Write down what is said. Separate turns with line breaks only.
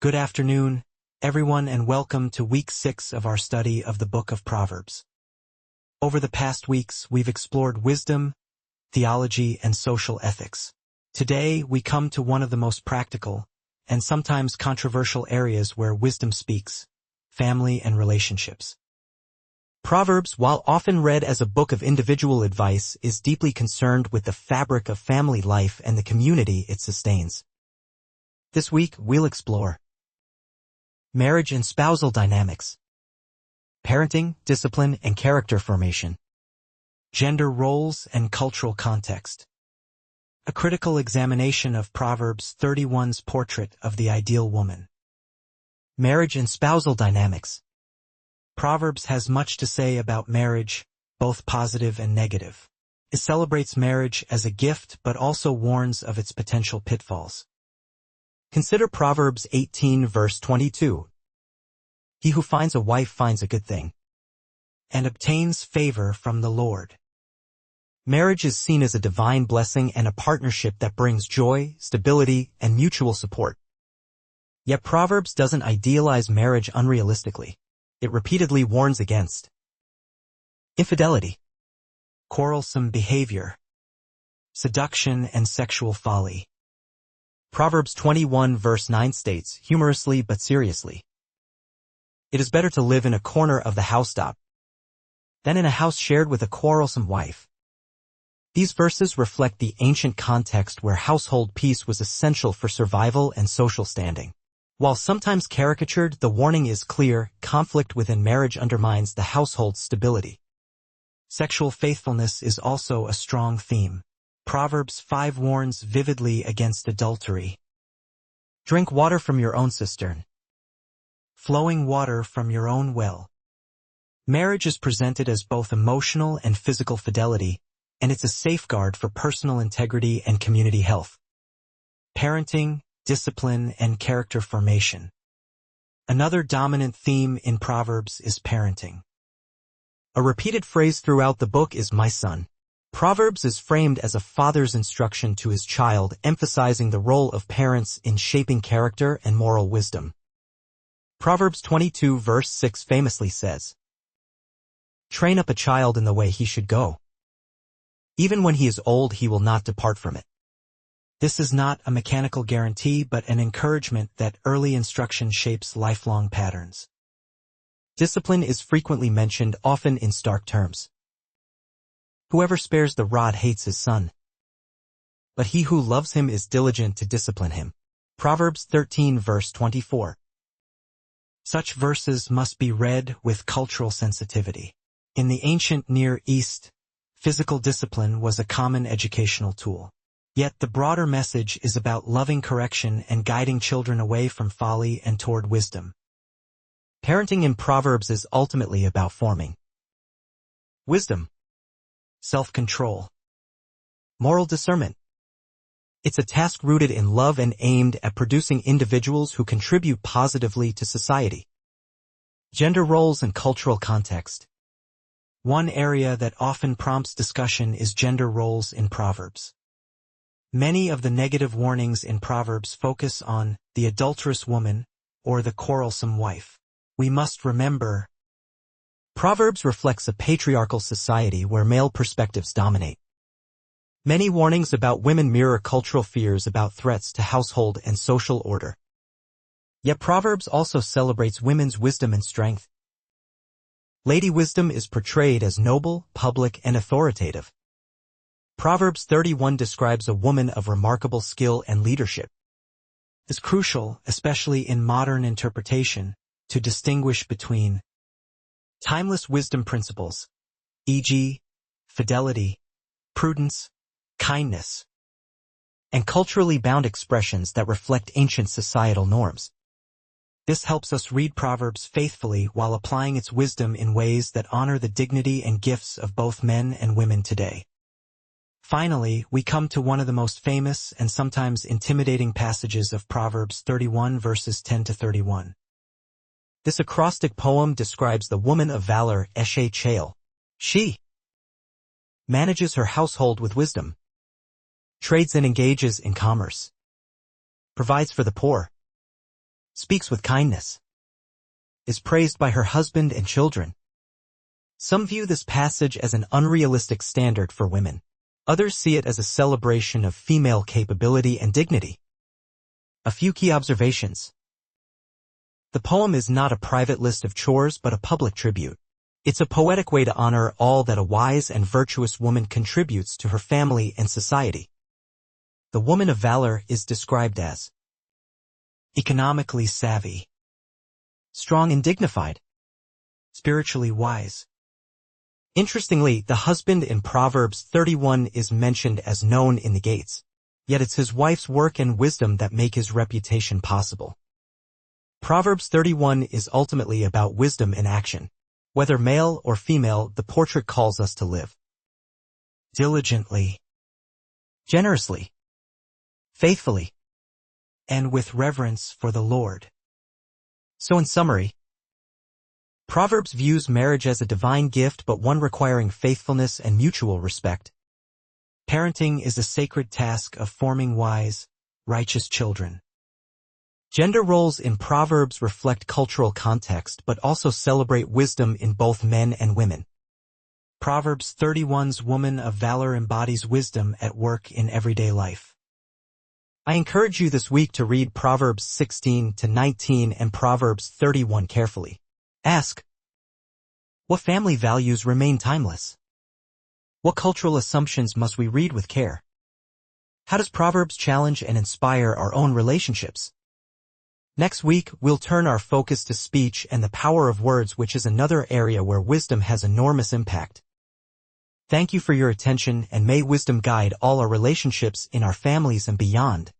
Good afternoon, everyone, and welcome to Week 6 of our study of the Book of Proverbs. Over the past weeks, we've explored wisdom, theology, and social ethics. Today, we come to one of the most practical and sometimes controversial areas where wisdom speaks: family and relationships. Proverbs, while often read as a book of individual advice, is deeply concerned with the fabric of family life and the community it sustains. This week, we'll explore marriage and spousal dynamics, parenting, discipline, and character formation, gender roles and cultural context, a critical examination of Proverbs 31's portrait of the ideal woman. Marriage and spousal dynamics. Proverbs has much to say about marriage, both positive and negative. It celebrates marriage as a gift but also warns of its potential pitfalls. Consider Proverbs 18 verse 22. He who finds a wife finds a good thing and obtains favor from the Lord. Marriage is seen as a divine blessing and a partnership that brings joy, stability, and mutual support. Yet Proverbs doesn't idealize marriage unrealistically. It repeatedly warns against infidelity, quarrelsome behavior, seduction, and sexual folly. Proverbs 21 verse 9 states, humorously but seriously, "It is better to live in a corner of the housetop than in a house shared with a quarrelsome wife." These verses reflect the ancient context where household peace was essential for survival and social standing. While sometimes caricatured, the warning is clear: conflict within marriage undermines the household's stability. Sexual faithfulness is also a strong theme. Proverbs 5 warns vividly against adultery. Drink water from your own cistern, flowing water from your own well. Marriage is presented as both emotional and physical fidelity, and it's a safeguard for personal integrity and community health. Parenting, discipline, and character formation. Another dominant theme in Proverbs is parenting. A repeated phrase throughout the book is "my son." Proverbs is framed as a father's instruction to his child, emphasizing the role of parents in shaping character and moral wisdom. Proverbs 22 verse 6 famously says, "Train up a child in the way he should go. Even when he is old, he will not depart from it." This is not a mechanical guarantee, but an encouragement that early instruction shapes lifelong patterns. Discipline is frequently mentioned, often in stark terms. "Whoever spares the rod hates his son, but he who loves him is diligent to discipline him." Proverbs 13 verse 24. Such verses must be read with cultural sensitivity. In the ancient Near East, physical discipline was a common educational tool. Yet the broader message is about loving correction and guiding children away from folly and toward wisdom. Parenting in Proverbs is ultimately about forming wisdom, self-control, moral discernment. It's a task rooted in love and aimed at producing individuals who contribute positively to society. Gender roles and cultural context. One area that often prompts discussion is gender roles in Proverbs. Many of the negative warnings in Proverbs focus on the adulterous woman or the quarrelsome wife. We must remember, Proverbs reflects a patriarchal society where male perspectives dominate. Many warnings about women mirror cultural fears about threats to household and social order. Yet Proverbs also celebrates women's wisdom and strength. Lady wisdom is portrayed as noble, public, and authoritative. Proverbs 31 describes a woman of remarkable skill and leadership. It's crucial, especially in modern interpretation, to distinguish between timeless wisdom principles, e.g., fidelity, prudence, kindness, and culturally bound expressions that reflect ancient societal norms. This helps us read Proverbs faithfully while applying its wisdom in ways that honor the dignity and gifts of both men and women today. Finally, we come to one of the most famous and sometimes intimidating passages of Proverbs 31 verses 10 to 31. This acrostic poem describes the woman of valor, Eshe Chale. She manages her household with wisdom, trades and engages in commerce, provides for the poor, speaks with kindness, is praised by her husband and children. Some view this passage as an unrealistic standard for women. Others see it as a celebration of female capability and dignity. A few key observations. The poem is not a private list of chores but a public tribute. It's a poetic way to honor all that a wise and virtuous woman contributes to her family and society. The woman of valor is described as economically savvy, strong and dignified, spiritually wise. Interestingly, the husband in Proverbs 31 is mentioned as known in the gates, yet it's his wife's work and wisdom that make his reputation possible. Proverbs 31 is ultimately about wisdom in action. Whether male or female, the portrait calls us to live diligently, generously, faithfully, and with reverence for the Lord. So in summary, Proverbs views marriage as a divine gift but one requiring faithfulness and mutual respect. Parenting is a sacred task of forming wise, righteous children. Gender roles in Proverbs reflect cultural context but also celebrate wisdom in both men and women. Proverbs 31's woman of valor embodies wisdom at work in everyday life. I encourage you this week to read Proverbs 16 to 19 and Proverbs 31 carefully. Ask, what family values remain timeless? What cultural assumptions must we read with care? How does Proverbs challenge and inspire our own relationships? Next week, we'll turn our focus to speech and the power of words, which is another area where wisdom has enormous impact. Thank you for your attention, and may wisdom guide all our relationships in our families and beyond.